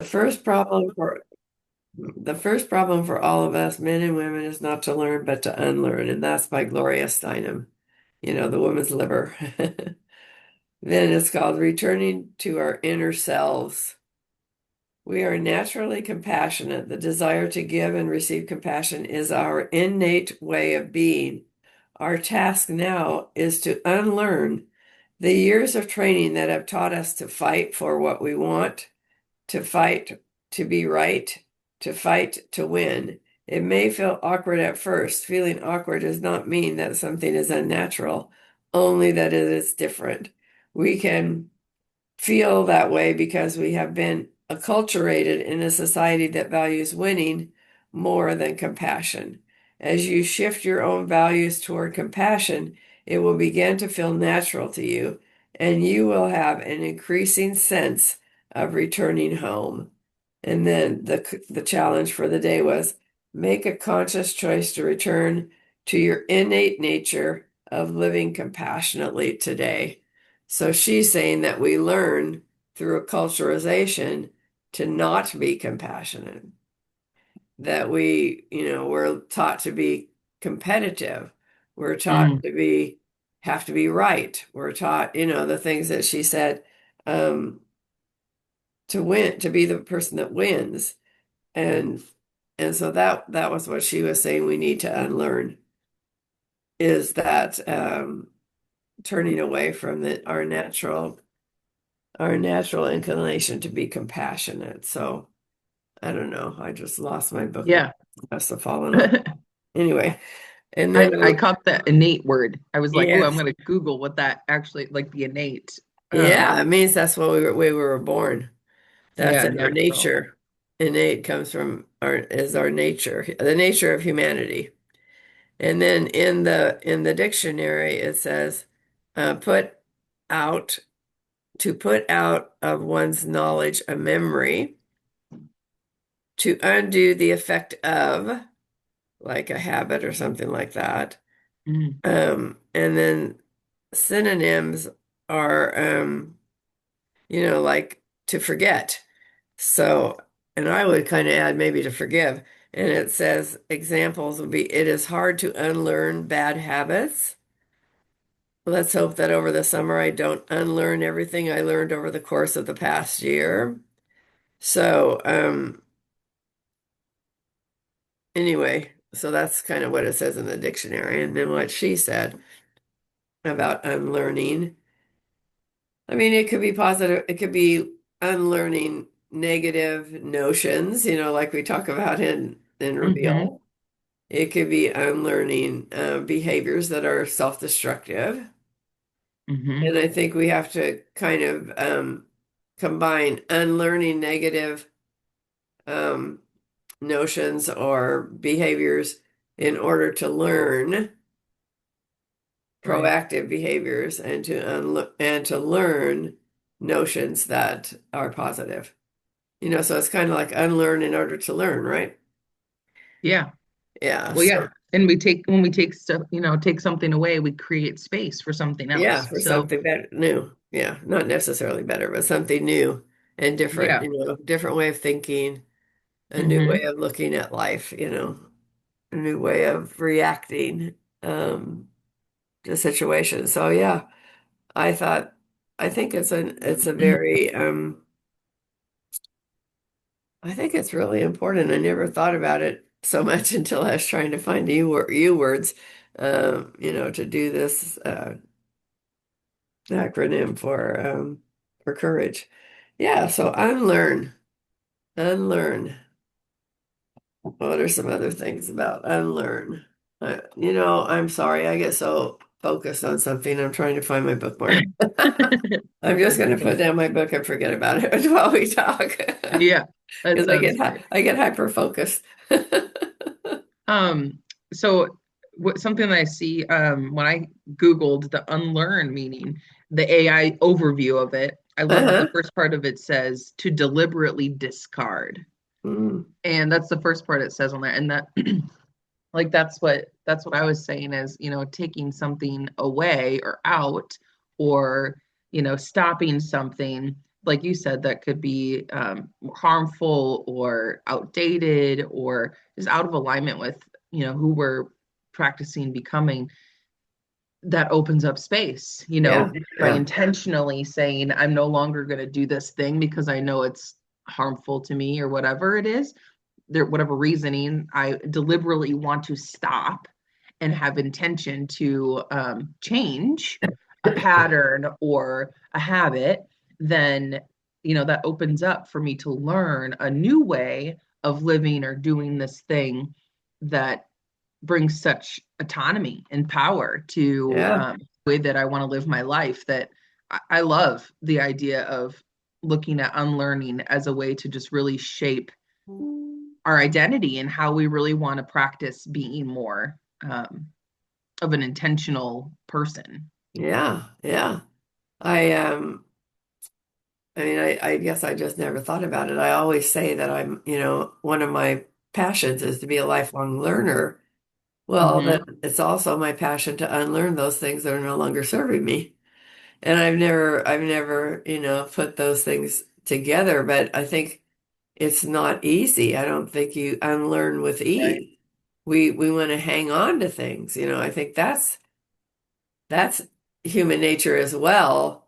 first problem for the first problem for all of us, men and women, is not to learn but to unlearn, and that's by Gloria Steinem, the woman's liver. Then it's called Returning to Our Inner Selves. We are naturally compassionate. The desire to give and receive compassion is our innate way of being. Our task now is to unlearn the years of training that have taught us to fight for what we want, to fight to be right, to fight to win. It may feel awkward at first. Feeling awkward does not mean that something is unnatural, only that it is different. We can feel that way because we have been acculturated in a society that values winning more than compassion. As you shift your own values toward compassion, it will begin to feel natural to you, and you will have an increasing sense of returning home. And then the challenge for the day was make a conscious choice to return to your innate nature of living compassionately today. So she's saying that we learn through acculturation to not be compassionate, that we're taught to be competitive. We're taught Mm, have to be right. We're taught, the things that she said, um, to win, to be the person that wins. And and so that was what she was saying we need to unlearn is that turning away from our natural inclination to be compassionate. So I don't know. I just lost my book. yeah. Must have fallen off. Anyway, and then I caught that innate word. I was like, oh, I'm yes, gonna Google what that actually like the innate. yeah, it means that's what we were born. That's Yeah, in our natural. nature. Innate comes from our nature, the nature of humanity. And then in the dictionary it says, put out put out of one's knowledge a memory, to undo the effect of, like a habit or something like that. Mm, And then synonyms are, like to forget. So, and I would kind of add maybe to forgive. And it says examples would be, it is hard to unlearn bad habits. Let's hope that over the summer I don't unlearn everything I learned over the course of the past year. So, anyway, so that's kind of what it says in the dictionary. And then what she said about unlearning. I mean, it could be positive, it could be unlearning negative notions, like we talk about in mm-hmm, Reveal. It could be unlearning behaviors that are self-destructive. mm-hmm. And I think we have to kind of combine unlearning negative um, notions or behaviors in order to learn Right. proactive behaviors and to learn notions that are positive. So it's kind of like unlearn in order to learn, right? Yeah. Yeah. Well, yeah. So And when we take stuff, take something away, we create space for something yeah, else. for So something better, new. Yeah, not necessarily better, but something new and different. yeah. Different way of thinking, a new way Mm-hmm. of looking at life. A new way of reacting um, to situations. So yeah, I thought I think it's a very I think it's really important. I never thought about it so much until I was trying to find you words, to do this acronym for courage. Yeah, so unlearn. What are some other things about unlearn? I'm sorry, I get so focused on something. I'm trying to find my bookmark. I'm just going to put down my book and forget about it while we talk. Yeah, that Because I sounds get great. I get hyper focused. Um, so something that I see when I Googled the unlearn meaning, the AI overview of it, I love that the Uh-huh. first part of it says to deliberately discard. Mm, And that's the first part it says on there. And that like that's what I was saying is, taking something away or out or, stopping something like you said, that could be harmful or outdated or just out of alignment with, who we're practicing becoming, that opens up space, Yeah, by yeah, intentionally saying, I'm no longer going to do this thing because I know it's harmful to me or whatever it is, there, whatever reasoning, I deliberately want to stop and have intention to change a pattern or a habit, then, that opens up for me to learn a new way of living or doing this thing that brings such autonomy and power to yeah, the way that I want to live my life. That I love the idea of looking at unlearning as a way to just really shape our identity and how we really want to practice being more of an intentional person. yeah, yeah. I I mean, I guess I just never thought about it. I always say that I'm, one of my passions is to be a lifelong learner. Well, Hmm. that it's also my passion to unlearn those things that are no longer serving me. And I've never, put those things together, but I think it's not easy. I don't think you unlearn with Right. ease. We want to hang on to things, I think that's human nature as well.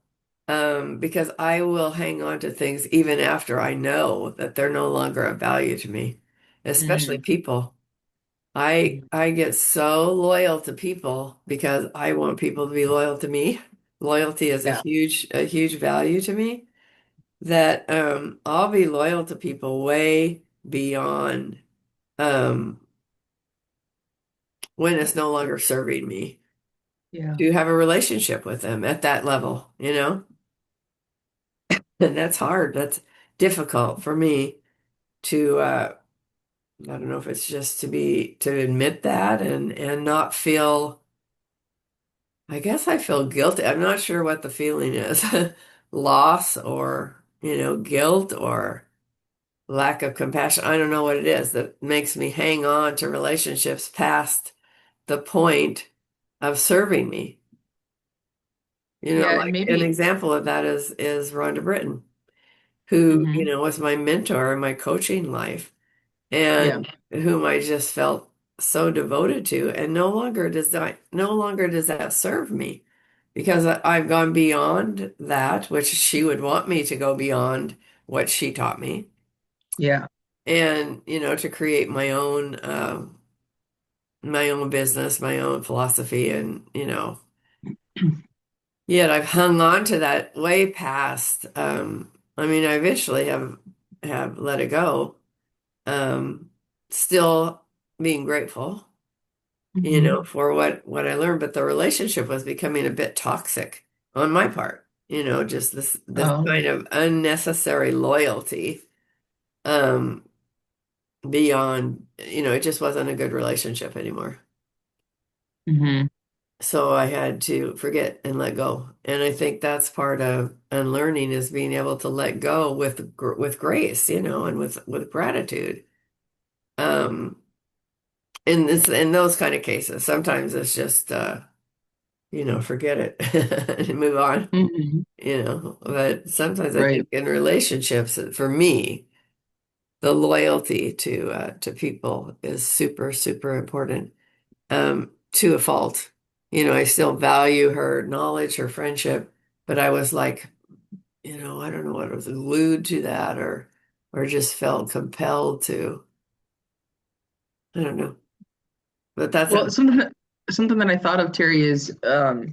Because I will hang on to things even after I know that they're no longer of value to me, especially Mm. people. I get so loyal to people because I want people to be loyal to me. Loyalty is Yeah. a huge value to me that I'll be loyal to people way beyond um, when it's no longer serving me Yeah. to have a relationship with them at that level. And that's hard. That's difficult for me to I don't know if it's just to admit that and not feel. I guess I feel guilty. I'm not sure what the feeling is. Loss or, guilt or lack of compassion. I don't know what it is that makes me hang on to relationships past the point of serving me. Yeah. And Like an maybe, example of that is Rhonda Britton, who, hmm, was my mentor in my coaching life yeah. and whom I just felt so devoted to. And no longer does that serve me because I've gone beyond that, which she would want me to go beyond what she taught me. Yeah. And, to create my own business, my own philosophy. And, yet I've hung on to that way past, I mean, I eventually have let it go. Um, Still being grateful, Hmm. for what I learned, but the relationship was becoming a bit toxic on my part. Just this Oh. kind of unnecessary loyalty, um, beyond, it just wasn't a good relationship anymore. Hmm. So I had to forget and let go. And I think that's part of unlearning is being able to let go with grace, and with gratitude. Um, in those kind of cases, sometimes it's just forget it and move on, Hmm. But sometimes I Right. think in relationships, for me, the loyalty to people is super, super important. To a fault. I still value her knowledge, her friendship, but I was like, I don't know what, I was glued to that or just felt compelled to. I don't know. But that's Well, something that I thought of, Terry, is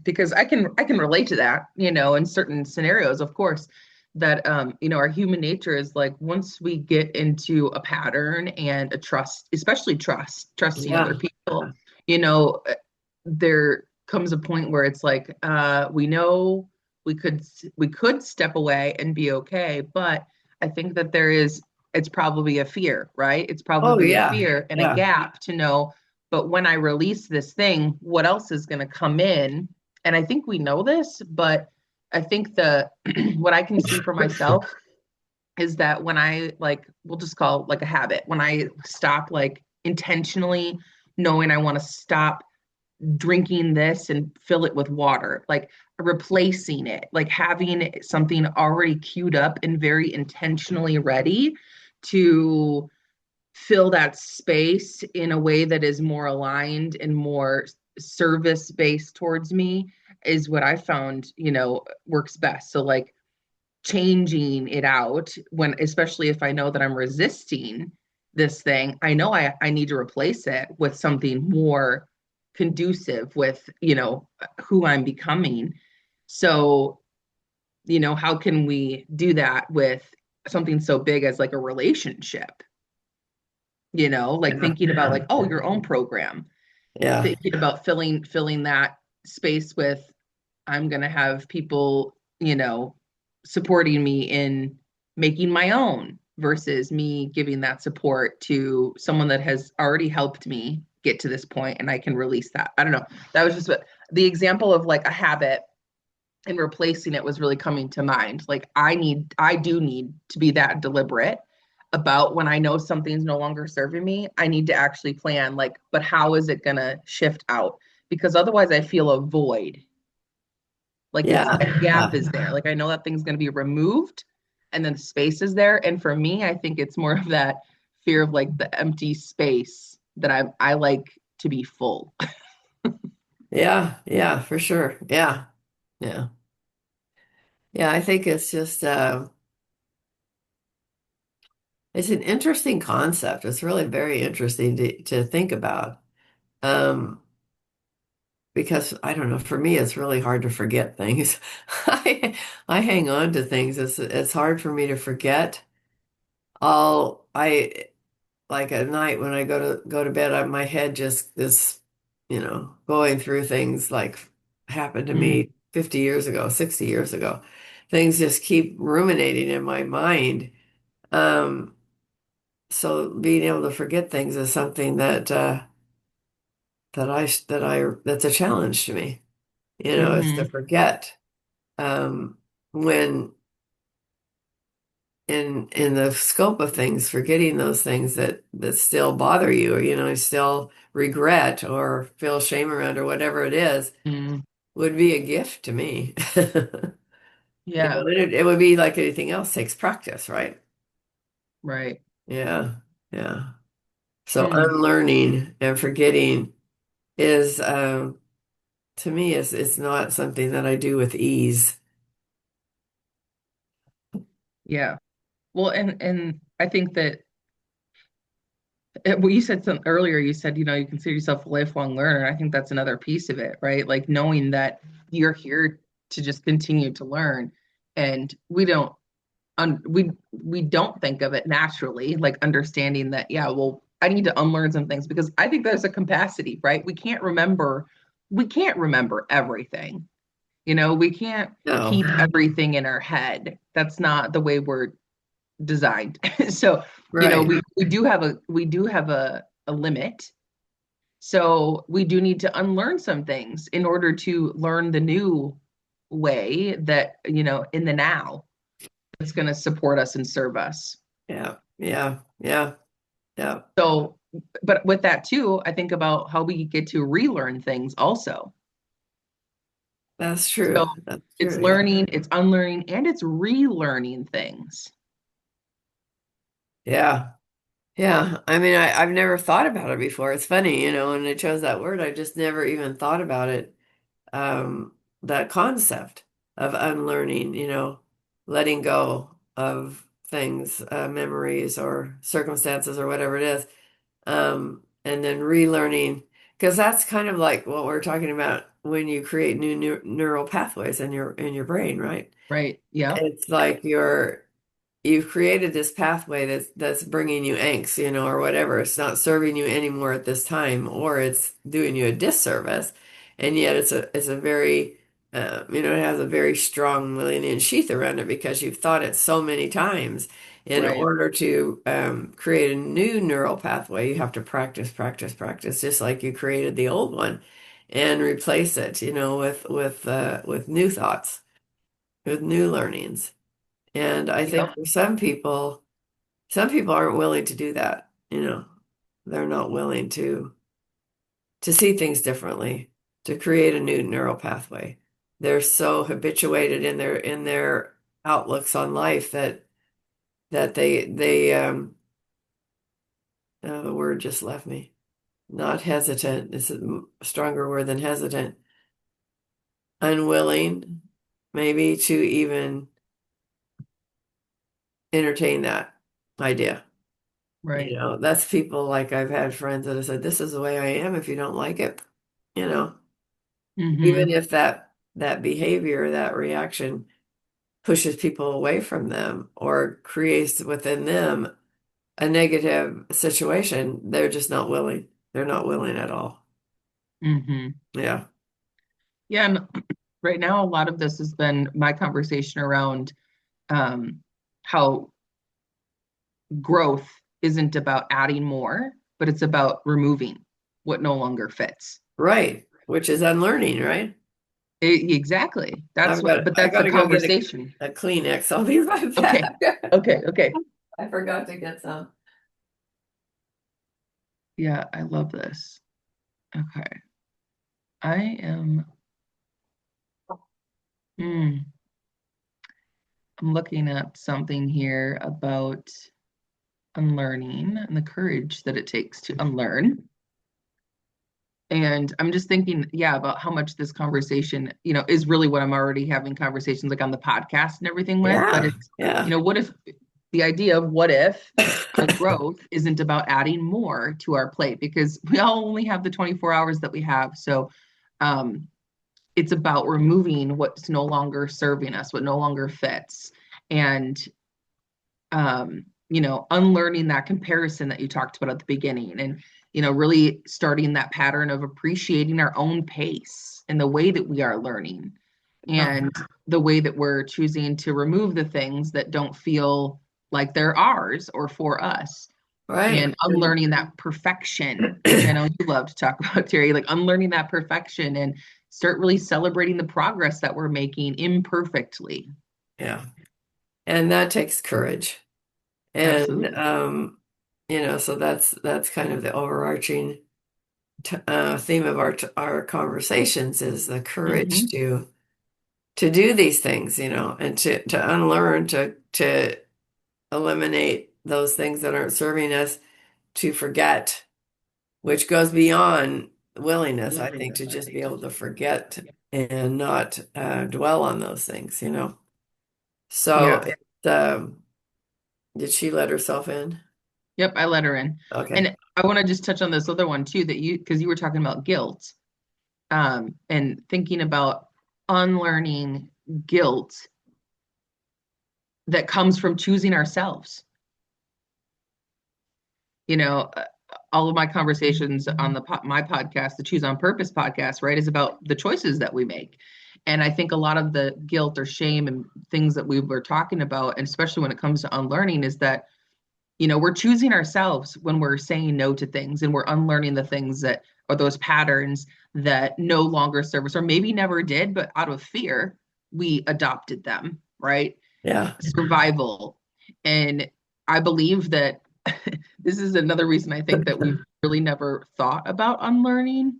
because I can relate to that, in certain scenarios, of course, that our human nature is like once we get into a pattern and a trust, especially trusting other yeah. people, you know, uh, there comes a point where it's like we know we could step away and be okay, but I think that it's probably a fear, right? It's Oh probably a yeah. fear and a Yeah. gap to know, but when I release this thing, what else is going to come in? And I think we know this, but I think the what I can see for myself is that when I, like, we'll just call it like a habit, when I stop, like, intentionally knowing I want to stop drinking this and fill it with water. Like, replacing it, like having something already queued up and very intentionally ready to fill that space in a way that is more aligned and more service based towards me is what I found, works best. So like changing it out when, especially if I know that I'm resisting this thing, I know I need to replace it with something more conducive with, who I'm becoming. So, how can we do that with something so big as like a relationship? Like Yeah. thinking about like, oh, your own program, Yeah. thinking about filling that space with, I'm going to have people, supporting me in making my own versus me giving that support to someone that has already helped me get to this point and I can release that. I don't know. That was just what the example of like a habit and replacing it was really coming to mind. Like I do need to be that deliberate about when I know something's no longer serving me, I need to actually plan like, but how is it going to shift out? Because otherwise I feel a void. Like this Yeah. gap Yeah. is there. Like I know that thing's going to be removed and then the space is there. And for me, I think it's more of that fear of like the empty space that I like to be full. Yeah. Yeah, for sure. Yeah. Yeah. Yeah, I think it's just it's an interesting concept. It's really very interesting to think about. Um, because I don't know, for me it's really hard to forget things. I hang on to things. It's hard for me to forget. I like at night when I go to bed, my head just is, going through things like happened to Mm, me 50 years ago, 60 years ago. Things just keep ruminating in my mind. Um, so being able to forget things is something that's a challenge to me, is to hmm forget. Um, when in the scope of things, forgetting those things that still bother you, or still regret or feel shame around or whatever it is, mm, would be a gift to me. yeah, It would be like anything else, takes practice, right? right. Yeah, yeah. So Mm, unlearning and forgetting is, to me, is it's not something that I do with ease. yeah. Well, and I think that well, you said something earlier. You said, you consider yourself a lifelong learner. I think that's another piece of it, right? Like knowing that you're here to just continue to learn, and we don't think of it naturally, like understanding that, yeah, well, I need to unlearn some things because I think there's a capacity, right? We can't remember everything. We can't No, keep everything in our head. That's not the way we're designed. So, right. we do have a limit. So we do need to unlearn some things in order to learn the new way that, in the now that's going to support us and serve us. Yeah, yeah, yeah, yeah. So, but with that too, I think about how we get to relearn things also. That's So true. That's it's true. Yeah. learning, it's unlearning, and it's relearning things. Yeah. Yeah. I mean, I've never thought about it before. It's funny, when I chose that word, I just never even thought about it. That concept of unlearning, letting go of things, memories or circumstances or whatever it is. And then relearning, because that's kind of like what we're talking about when you create new neural pathways in your brain, right? Right. Yep. It's like you've created this pathway that's bringing you angst, or whatever. It's not serving you anymore at this time, or it's doing you a disservice. And yet it's a very it has a very strong Millennium sheath around it because you've thought it so many times. In Right. order to create a new neural pathway, you have to practice, practice, practice, just like you created the old one, and replace it, with new thoughts, with new learnings. And I think Yep. for some people aren't willing to do that. They're not willing to see things differently, to create a new neural pathway. they're so habituated in their outlooks on life that they oh, the word just left me. Not hesitant. It's a stronger word than hesitant. Unwilling, maybe to even entertain that idea. Right. That's people like I've had friends that have said, "This is the way I am. If you don't like it, you know, even Mm-hmm. if that behavior, that reaction pushes people away from them or creates within them a negative situation, they're just not willing. They're not willing at all." Mm-hmm. Yeah. Yeah, and right now a lot of this has been my conversation around um, how growth isn't about adding more, but it's about removing what no longer fits. Right. Which is unlearning, right? Exactly. That's what, but I that's the gotta go get conversation. a Kleenex. I'll be right Okay. back. Okay. Okay. I forgot to get some. Yeah, I love this. Okay. I am, hmm, I'm looking at something here about unlearning and the courage that it takes to unlearn. And I'm just thinking, yeah, about how much this conversation, is really what I'm already having conversations like on the podcast and everything with. But Yeah. it's, Yeah. what if the idea of what if our growth isn't about adding more to our plate because we all only have the 24 hours that we have. So um, it's about removing what's no longer serving us, what no longer fits. And unlearning that comparison that you talked about at the beginning and, really starting that pattern of appreciating our own pace and the way that we are learning and the way that we're choosing to remove the things that don't feel like they're ours or for us Right. and unlearning that perfection, which I know you love to talk about, Terry, like unlearning that perfection and start really celebrating the progress that we're making imperfectly. Yeah. And that takes courage. And Absolutely. so that's kind of the overarching theme of our conversations is the courage Hmm. to do these things, and to unlearn, to eliminate those things that aren't serving us, to forget, which goes beyond willingness, I think, to just be able to forget and not dwell on those things. So Yeah. did she let herself in? Yep, I let her in. Okay. And I want to just touch on this other one too that because you were talking about guilt, and thinking about unlearning guilt that comes from choosing ourselves. You know, uh, all of my conversations on my podcast, the Choose on Purpose podcast, right, is about the choices that we make. And I think a lot of the guilt or shame and things that we were talking about, and especially when it comes to unlearning, is that we're choosing ourselves when we're saying no to things and we're unlearning the things that or those patterns that no longer serve us or maybe never did, but out of fear, we adopted them, right? Yeah. Survival. And I believe that this is another reason I think that we've really never thought about unlearning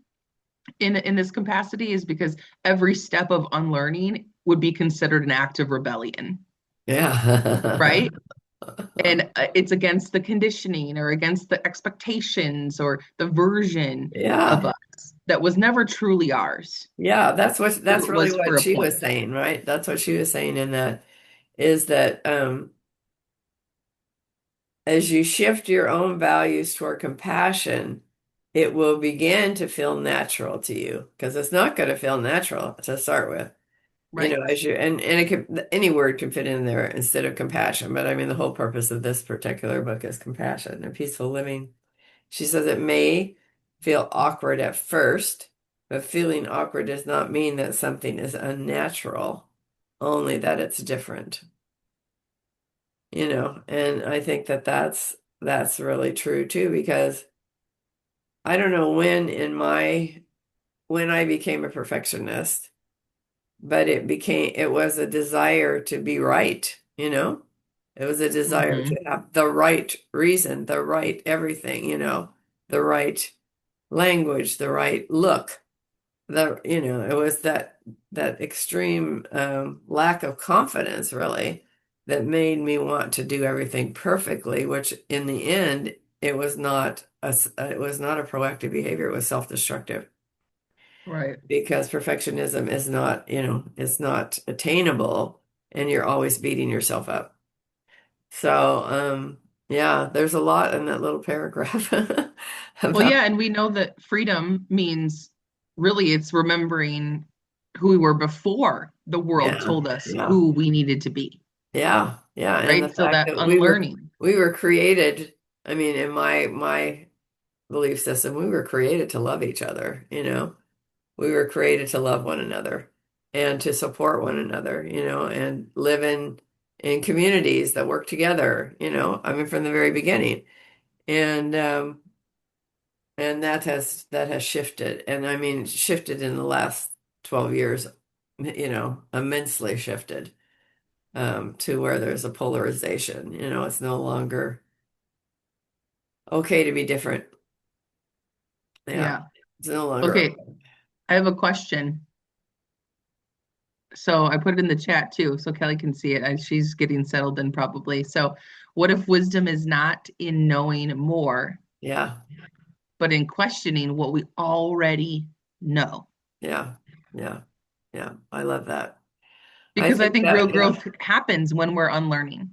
in this capacity is because every step of unlearning would be considered an act of rebellion, Yeah. right? And it's against the conditioning or against the expectations or the version of Yeah. us that was never truly ours. Yeah, that's It really was for what a she was point, saying, right? That's what she was saying in that is that as you shift your own values toward compassion, it will begin to feel natural to you because it's not going to feel natural to start with. right? As you and it could any word can fit in there instead of compassion, but I mean the whole purpose of this particular book is compassion and peaceful living. She says it may feel awkward at first, but feeling awkward does not mean that something is unnatural, only that it's different. And I think that that's really true too, because I don't know when I became a perfectionist, but it was a desire to be right. It was a desire Mm-hmm. to have the right reason, the right everything, the right language, the right look. it was that extreme lack of confidence really that made me want to do everything perfectly, which in the end it was not a proactive behavior, it was self-destructive Right. because perfectionism is not, it's not attainable and you're always beating yourself up. So, yeah, there's a lot in that little paragraph Well, about, yeah, and we know that freedom means really it's remembering who we were before the world yeah, told us yeah. who we needed to be, Yeah, yeah, and the right? So fact that that unlearning. we were created, I mean, in my belief system, we were created to love each other, you know. We were created to love one another and to support one another, and live in communities that work together, I mean, from the very beginning. And that has shifted. And I mean, shifted in the last 12 years, immensely shifted to where there's a polarization. It's no longer okay to be different. Yeah, Yeah. it's no longer Okay, okay. I have a question. So I put it in the chat too, so Kelly can see it. And she's getting settled in probably. So, what if wisdom is not in knowing more, Yeah, but in questioning what we already know? yeah, yeah, yeah. I love that. I Because I think think real that, yeah, growth happens when we're unlearning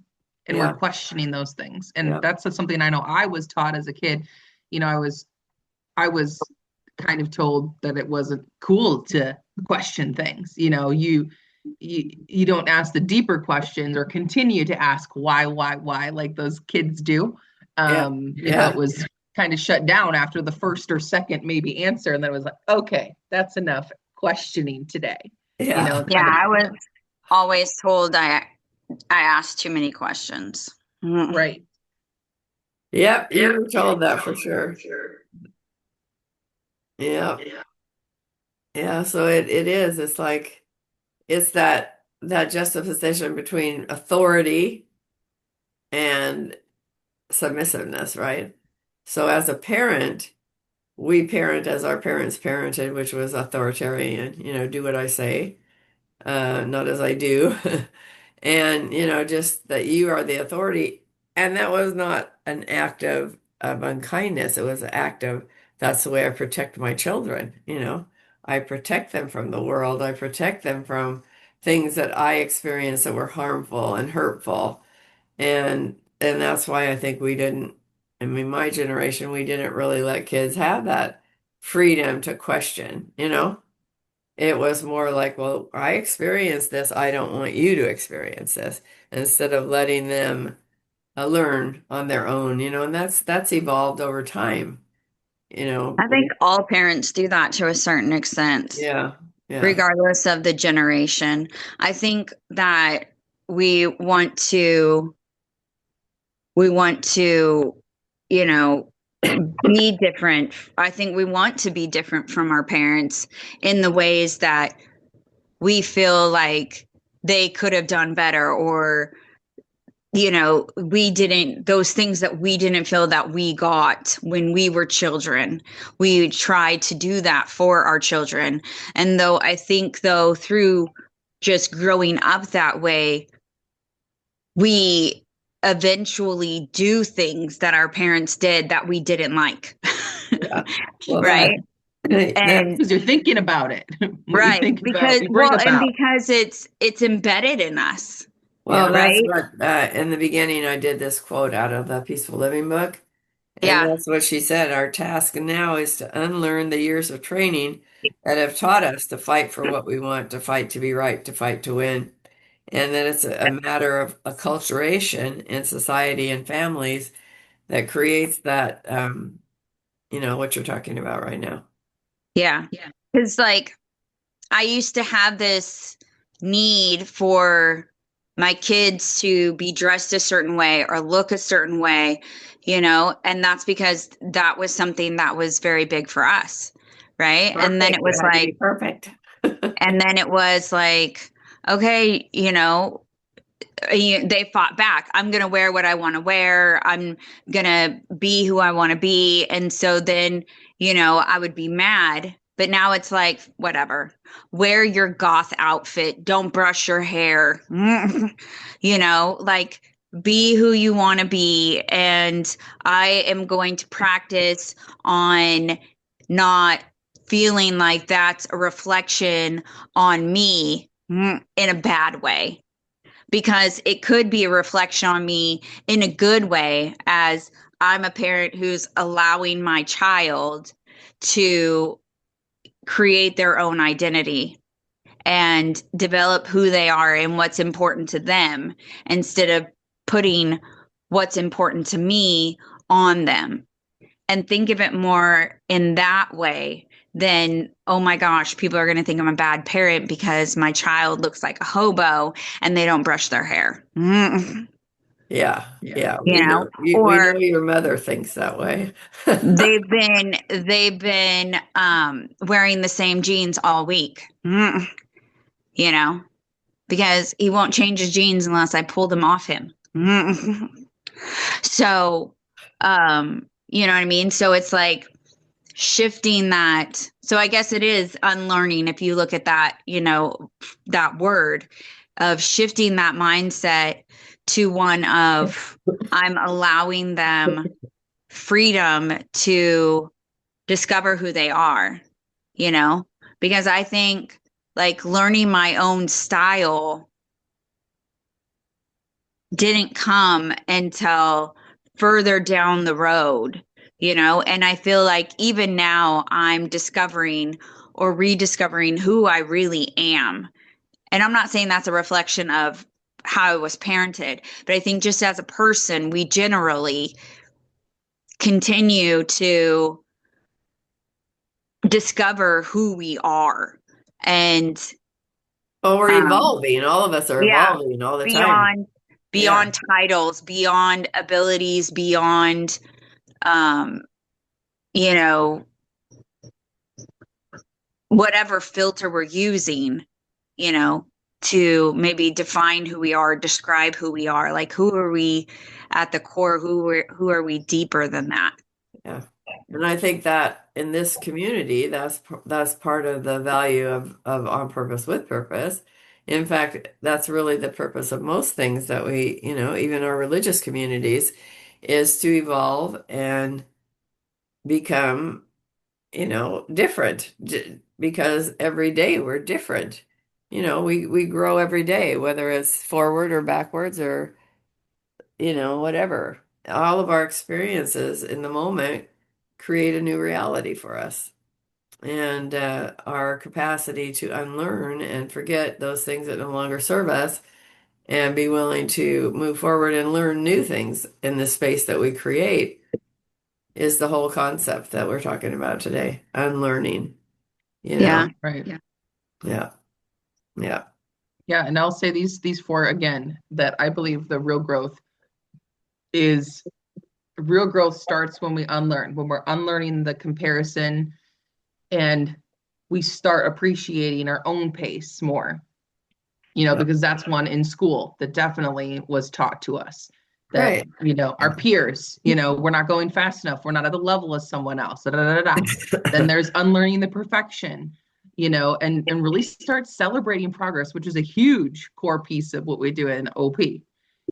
and we're yeah, questioning those things. And yeah, that's something I know I was taught as a kid. You know, I was kind of told that it wasn't cool to question things. You don't ask the deeper questions or continue to ask why, like those kids do. yeah, It yeah, was kind of shut down after the first or second maybe answer, and then it was like, okay, that's enough questioning today. yeah. Yeah, Kind of I was always told I asked too many questions. Mhm. right. Yep, you were told that for sure. Yeah, yeah. So it is. It's like it's that juxtaposition between authority and submissiveness, right? So as a parent, we parent as our parents parented, which was authoritarian, do what I say, not as I do. And, just that you are the authority. And that was not an act of unkindness. It was an act of that's the way I protect my children, I protect them from the world. I protect them from things that I experienced that were harmful and hurtful. And that's why I think we didn't, I mean, my generation, we didn't really let kids have that freedom to question, It was more like, well, I experienced this. I don't want you to experience this, instead of letting them learn on their own, and that's evolved over time, I think all parents do that to a certain extent, yeah, yeah, regardless of the generation. I think that we want to we want to, you know, be different. I think we want to be different from our parents in the ways that we feel like they could have done better, or we didn't, those things that we didn't feel that we got when we were children. We try to do that for our children. And though I think, though, through just growing up that way, we eventually do things that our parents did that we didn't like. yeah. Well, Right. that Because you're thinking about it. What you Right. think about, Because, you bring well, and about. because it's embedded in us. well, Yeah. that's Right. what in the beginning I did this quote out of the Peaceful Living book. And Yeah. that's what she said. Our task now is to unlearn the years of training that have taught us to fight for what we want, to fight to be right, to fight to win. And that it's a matter of acculturation in society and families that creates that, what you're talking about right now. Yeah. Because, like, I used to have this need for my kids to be dressed a certain way or look a certain way, and that's because that was something that was very big for us. Right. And then Perfect. it You was had to be like, perfect. okay, they fought back. I'm going to wear what I want to wear. I'm going to be who I want to be. And so then, I would be mad but now it's like, whatever. Wear your goth outfit. Don't brush your hair. Like be who you want to be. And I am going to practice on not feeling like that's a reflection on me in a bad way, because it could be a reflection on me in a good way, as I'm a parent who's allowing my child to create their own identity and develop who they are and what's important to them, instead of putting what's important to me on them. And think of it more in that way than, oh my gosh, people are going to think I'm a bad parent because my child looks like a hobo and they don't brush their hair. Yeah. Yeah. Yeah. We know we know Or your mother thinks that way. they've been wearing the same jeans all week. You know, because he won't change his jeans unless I pull them off him. So, you know what I mean? So it's like shifting that. So I guess it is unlearning if you look at that, that word of shifting that mindset to one of, I'm allowing them freedom to discover who they are, you know? Because I think like learning my own style didn't come until further down the road, and I feel like even now I'm discovering or rediscovering who I really am. And I'm not saying that's a reflection of how I was parented, but I think just as a person, we generally continue to discover who we are. And Oh, we're um, evolving. All of us are yeah, evolving all the time. beyond Yeah. beyond titles, beyond abilities, beyond um, you know, whatever filter we're using, you know, to maybe define who we are, describe who we are. Like, who are we at the core? Who are we deeper than that? Yeah. And I think that in this community, that's part of the value of on purpose with purpose. In fact, that's really the purpose of most things that we, even our religious communities, is to evolve and become, different because every day we're different. We grow every day, whether it's forward or backwards or, whatever. All of our experiences in the moment create a new reality for us. And our capacity to unlearn and forget those things that no longer serve us and be willing to move forward and learn new things in the space that we create is the whole concept that we're talking about today. Unlearning, you Yeah. know? Right. Yeah. Yeah. Yeah. And I'll say these four again, that I believe the real growth starts when we unlearn, when we're unlearning the comparison, and we start appreciating our own pace more, Yeah. because that's one in school that definitely was taught to us, that, Right. our peers, we're not going fast enough. We're not at the level of someone else. Da, da, da, da. Then there's unlearning the perfection, and really start celebrating progress, which is a huge core piece of what we do in OP,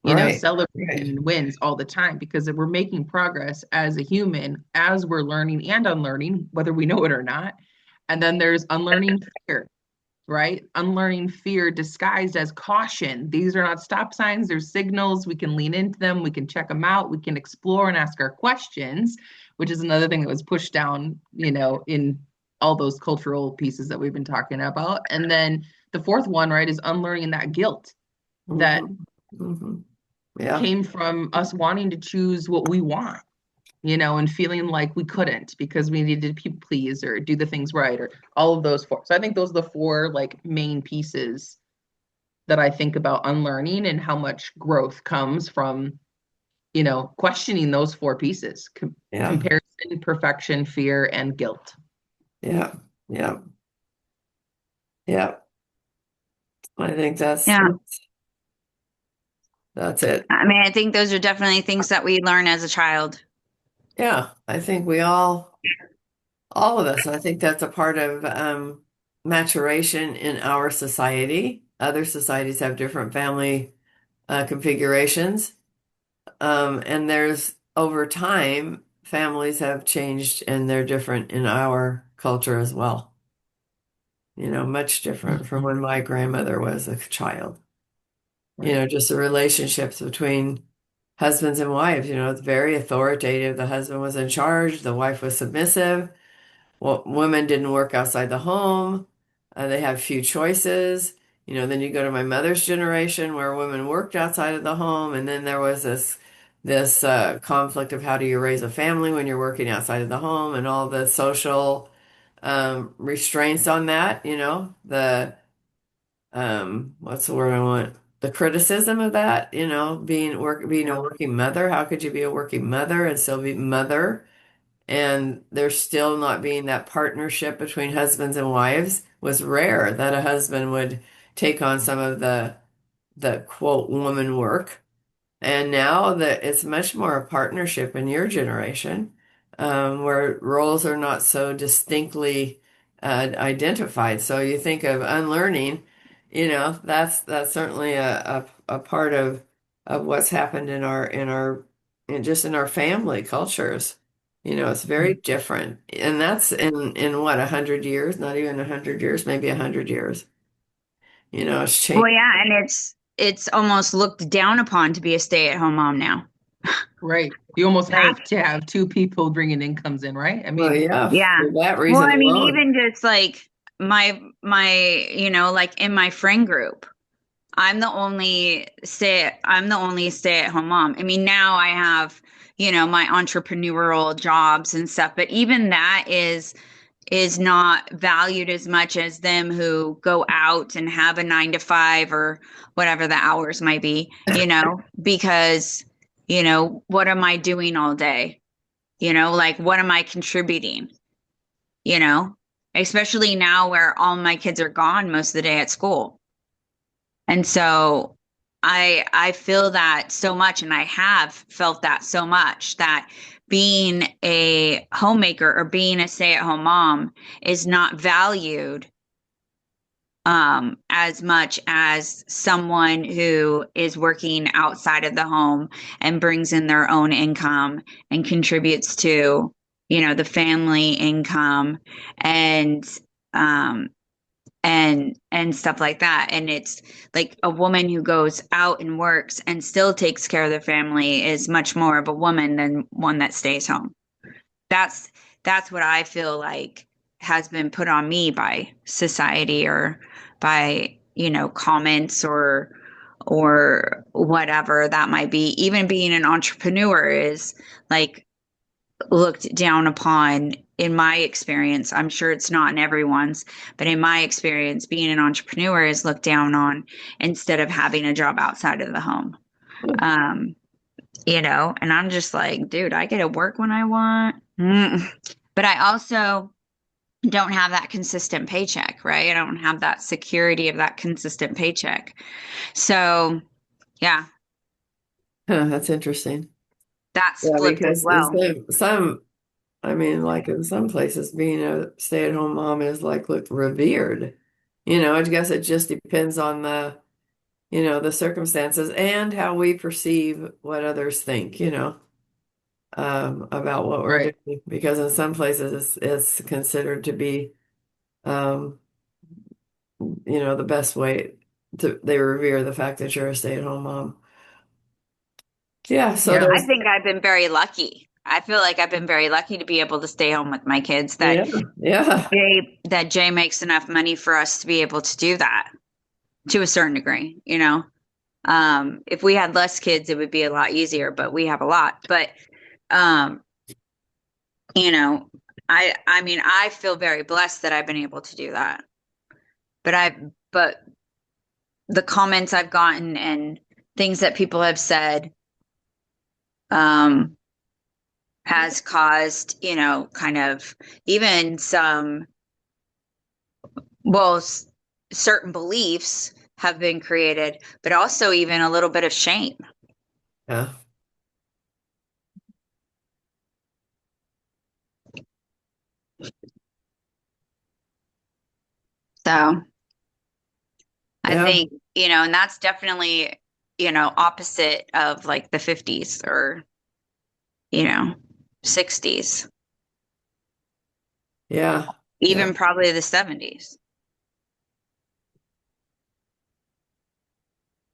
Right. Right. celebrating wins all the time, because if we're making progress as a human, as we're learning and unlearning, whether we know it or not. And then there's unlearning fear, right? Unlearning fear disguised as caution. These are not stop signs, they're signals. We can lean into them, we can check them out, we can explore and ask our questions, which is another thing that was pushed down, in all those cultural pieces that we've been talking about. And then the fourth one, right, is unlearning that guilt that Hmm. Hmm. Yeah. came from us wanting to choose what we want, and feeling like we couldn't because we needed to people please or do the things right, or all of those four. So I think those are the four like main pieces that I think about unlearning, and how much growth comes from, questioning those four pieces: Yeah. comparison, perfection, fear, and guilt. Yeah. Yeah. Yeah. I think Yeah. that's it. I mean, I think those are definitely things that we learn as a child. Yeah. I think we all All of us. I think that's a part of maturation in our society. Other societies have different family configurations. And there's over time, families have changed and they're different in our culture as well. Much different from Mhm. when my grandmother was a child. Right. Just the relationships between husbands and wives, it's very authoritative. The husband was in charge, the wife was submissive. Well, women didn't work outside the home. They had few choices. Then you go to my mother's generation where women worked outside of the home, and then there was this conflict of how do you raise a family when you're working outside of the home, and all the social restraints on that. The what's the word I want? The criticism of that. Being a Yeah. working mother. How could you be a working mother and still be mother? And there still not being that partnership between husbands and wives was rare that a husband would take on some of the quote woman work. And now that it's much more a partnership in your generation, where roles are not so distinctly identified. So you think of unlearning, that's certainly a part of what's happened in our family cultures. It's very Mhm. different. And that's in what, 100 years, not even 100 years, maybe 100 years. It's Well, changed. yeah, and it's almost looked down upon to be a stay-at-home mom now. Right. You almost have Like, to have two people bringing incomes in, right? I Well, mean, yeah, yeah. for that Well, reason I mean, alone. even just like like in my friend group, I'm the only stay-at-home mom. I mean, now I have, my entrepreneurial jobs and stuff, but even that is not valued as much as them who go out and have a 9 to 5 or whatever the hours might be, because, what am I doing all day? Like what am I contributing? You know, Especially now where all my kids are gone most of the day at school. And so I feel that so much, and I have felt that so much, that being a homemaker or being a stay-at-home mom is not valued as much as someone who is working outside of the home and brings in their own income and contributes to, the family income and um and stuff like that. And it's like a woman who goes out and works and still takes care of the family is much more of a woman than one that stays home. That's that's what I feel like has been put on me by society or by, comments or whatever that might be. Even being an entrepreneur is like looked down upon in my experience. I'm sure it's not in everyone's, but in my experience, being an entrepreneur is looked down on instead of having a job outside of the home. Um, and I'm just like, dude, I get to work when I want. But I also don't have that consistent paycheck, right? I don't have that security of that consistent paycheck. So, yeah, Huh, that's interesting. that's Yeah, flipped as because in well. I mean, like in some places, being a stay-at-home mom is like looked revered. I guess it just depends on the circumstances and how we perceive what others think, about what we're right. doing. Because in some places, it's considered to be, um, the best way they revere the fact that you're a stay-at-home mom. Yeah, so Yeah. I there's, think I've been very lucky. I feel like I've been very lucky to be able to stay home with my kids, yeah, yeah. Jay makes enough money for us to be able to do that to a certain degree. If we had less kids, it would be a lot easier, but we have a lot. But um, you know, I mean, I feel very blessed that I've been able to do that. But the comments I've gotten and things that people have said um has caused, kind of even some, well, certain beliefs have been created, but also even a little bit of shame. Yeah. So I Yeah, think, and that's definitely, opposite of like the 50s or, you know, 60s, yeah, yeah. even probably the 70s.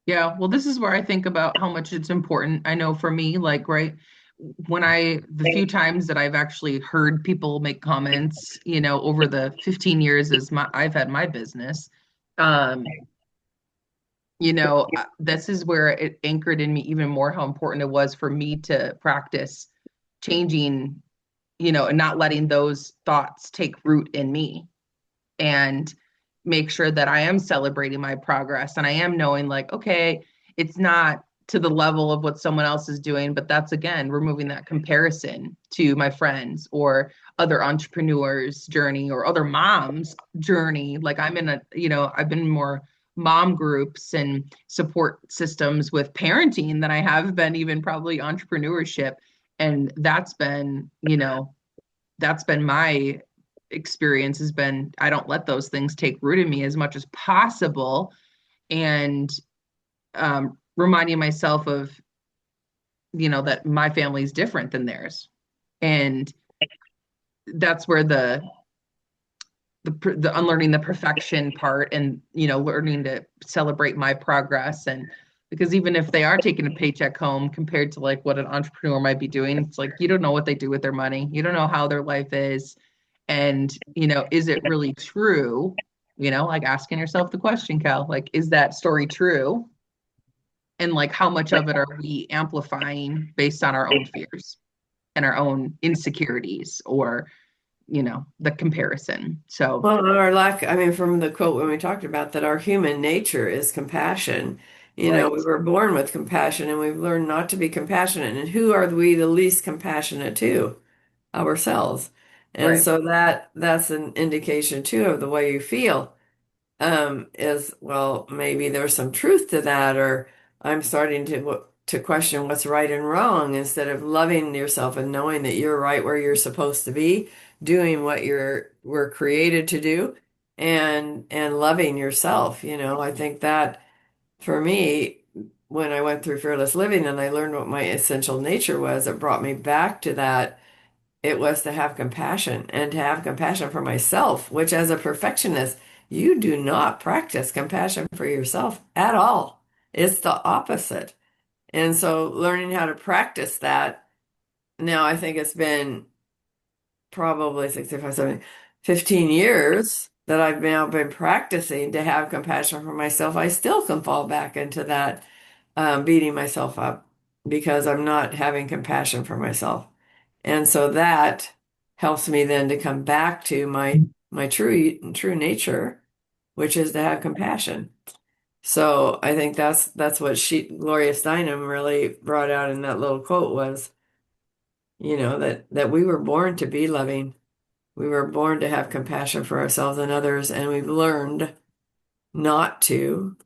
Yeah, well, this is where I think about how much it's important. I know for me, like, right, the few times that I've actually heard people make comments, over the 15 years I've had my business, um, this is where it anchored in me even more how important it was for me to practice changing, and not letting those thoughts take root in me, and make sure that I am celebrating my progress and I am knowing, like, okay, it's not to the level of what someone else is doing, but that's again removing that comparison to my friends or other entrepreneurs' journey or other moms' journey. Like I'm in I've been in more mom groups and support systems with parenting than I have been even probably entrepreneurship. And that's been my experience has been I don't let those things take root in me as much as possible, and reminding myself of that my family is different than theirs, and that's where the unlearning the perfection part, and learning to celebrate my progress. And because even if they are taking a paycheck home compared to like what an entrepreneur might be doing, it's like you don't know what they do with their money, you don't know how their life is. And is it really true? Like asking yourself the question, Cal, like, is that story true? And like how much of it are we amplifying based on our own fears and our own insecurities, or the comparison. So Well, our lack, I mean, from the quote when we talked about that, our human nature is compassion. We right, were born with compassion and we've learned not to be compassionate. And who are we the least compassionate to? Ourselves. And right. so that's an indication too of the way you feel. Is, well, maybe there's some truth to that, or I'm starting to question what's right and wrong instead of loving yourself and knowing that you're right where you're supposed to be, doing what were created to do, and loving yourself. I think that for me, when I went through fearless living and I learned what my essential nature was, it brought me back to that. It was to have compassion and to have compassion for myself, which as a perfectionist, you do not practice compassion for yourself at all. It's the opposite. And so learning how to practice that now, I think it's been probably 65, 70, 15 years that I've now been practicing to have compassion for myself. I still can fall back into that beating myself up because I'm not having compassion for myself. And so that helps me then to come back to my true nature, which is to have compassion. So I think that's what Gloria Steinem really brought out in that little quote was, that we were born to be loving. We were born to have compassion for ourselves and others, and we've learned not to.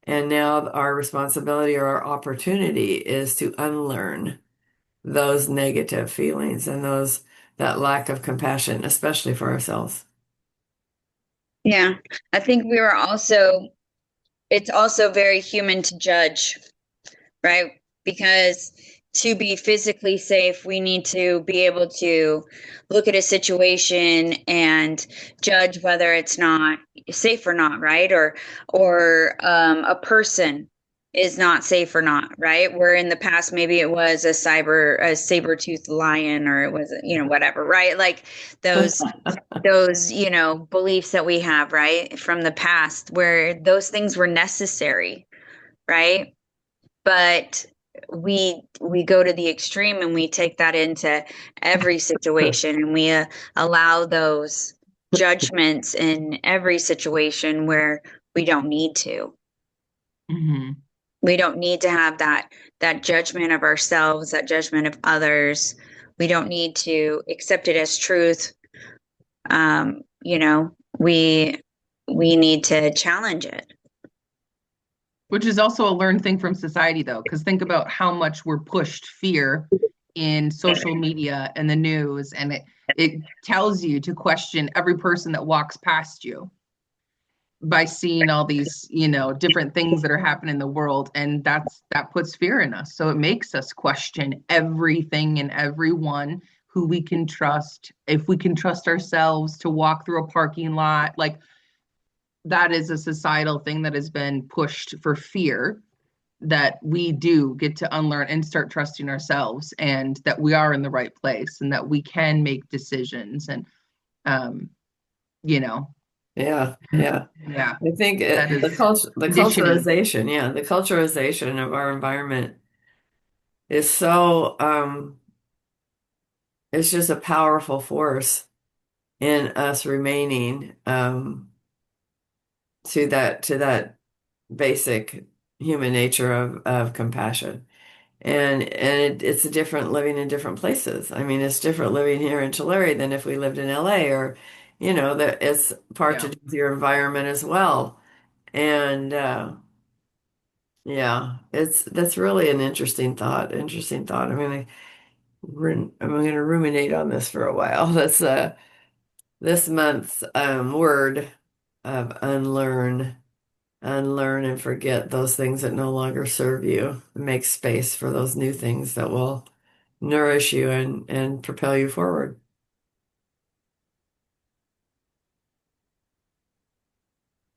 And now our responsibility or our opportunity is to unlearn those negative feelings and that lack of compassion, especially for ourselves. Yeah. I think it's also very human to judge, right? Because to be physically safe, we need to be able to look at a situation and judge whether it's not safe or not, right? Or a person is not safe or not, right? Where in the past maybe it was a saber-toothed lion, or it was, whatever, right? Like those those beliefs that we have, right, from the past, where those things were necessary, right? But we go to the extreme and we take that into every situation, and we allow those judgments in every situation where we don't need to. Mhm. We don't need to have that judgment of ourselves, that judgment of others. We don't need to accept it as truth. We need to challenge it. Which is also a learned thing from society, though, because think about how much we're pushed fear in social media and the news, and It tells you to question every person that walks past you by seeing all these, different things that are happening in the world. And that puts fear in us. So it makes us question everything and everyone, who we can trust, if we can trust ourselves to walk through a parking lot. Like, that is a societal thing that has been pushed for fear, that we do get to unlearn and start trusting ourselves, and that we are in the right place, and that we can make decisions. And um you know Yeah, yeah. yeah, I think that the is conditioning. the culturization of our environment is so it's just a powerful force in us remaining to that basic human nature of compassion. It's different living in different places. I mean, it's different living here in Tulare than if we lived in LA, or, that it's part to Yeah. do with your environment as well. And yeah, that's really an interesting thought. Interesting thought. I'm going to ruminate on this for a while. That's this month's word of unlearn. Unlearn and forget those things that no longer serve you. Make space for those new things that will nourish you and propel you forward.